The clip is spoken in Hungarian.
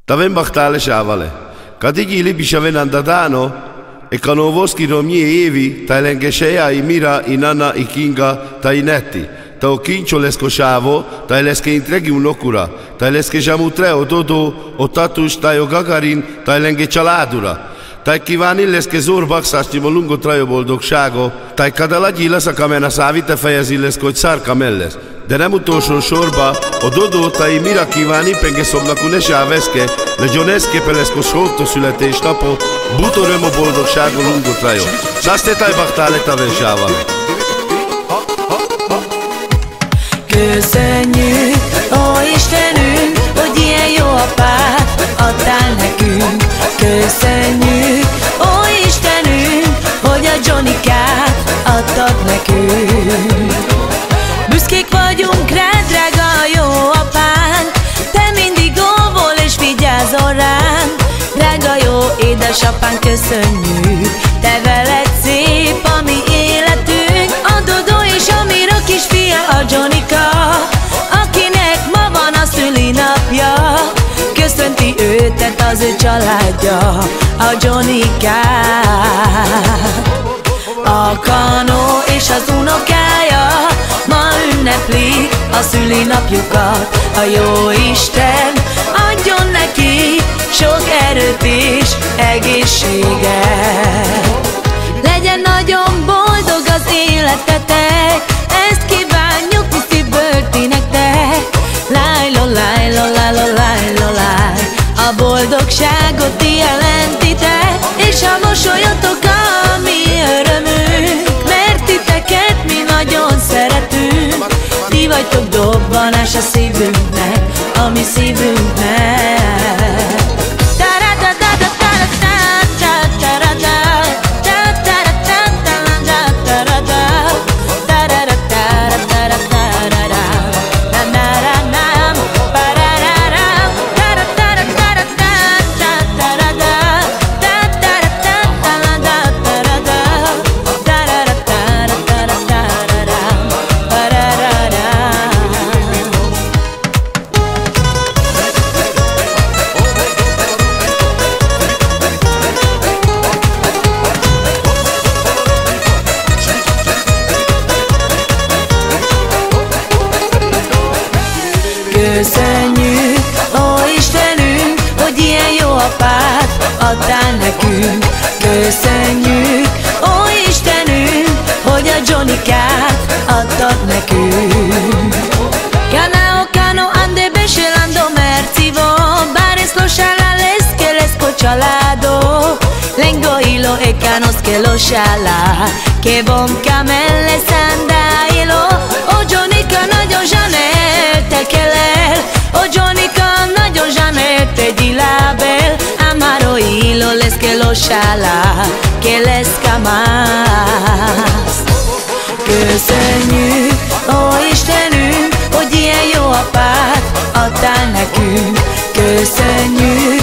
Tavem bachtale shavale. Kadigi li bishaven dadano e kanovoski romie evi tailengesheya imira inana ikinga tainetti. Tao kincho leskoshavo, taileske intregi unokura, taileske jamutre ododo, otatus tajo Gagarin, tailenge családura. Taj kívánni leszke zorbakszástimo lungo trajo boldogságo, taj kada lagyi lesz a kamena szávite fejezi lesz, hogy szárka mellesz. De nem utolsó sorba, a dodó tai mira kívánni penge szobnak unesá veszke, le gyoneske peleszko sorto születésnapo, butoröm a boldogságo lungo trajo. Szászte taj baktále tavensával. Köszönjük, ó Istenünk, hogy ilyen jó apát adtál nekünk. Köszönjük, ó Istenünk, hogy a Johnny-kát adtad nekünk. Büszkék vagyunk rád, drága jó apánk, te mindig óvol és vigyázol ránk. Drága jó édesapánk, köszönjük, te veled szép a mi életünk. A Dodó és a Mira kisfia, a Johnny-ka, akinek ma van a szülinapja. Köszönti őtet az ő családja, a Johnny-kát. A Kanó és az unokája ma ünneplik a szülinapjukat. A jó Isten adjon neki sok erőt és egészséget. Legyen nagyon boldog az életetek, ezt kívánjuk mi szívből ti nektek. Lájlo, lájlo, lájlo, lájlo, láj. A boldogságot ti jelentitek, és a mosolyotok a mi örömünk, mert titeket mi nagyon szeretünk. Ti vagytok dobbanás a szívünknek, a mi szívünknek. Köszönjük, ó Istenünk, hogy ilyen jó apát adtál nekünk. Köszönjük, ó Istenünk, hogy a Johnny-kát adtad nekünk. Canao, cano, ande bescelando mercivo, bares lo shalales que lesco chalado. Lengo hilo e canos que lo shala, que bom camelle sandailo. O Johnny-ka nagyon zsanelt el, o Johnny-ka nagyon zsanelt dilabel. Amaro hilo les que lo shala, que les camas. Köszönjük, ó Istenünk, hogy ilyen jó apát adtál nekünk. Köszönjük,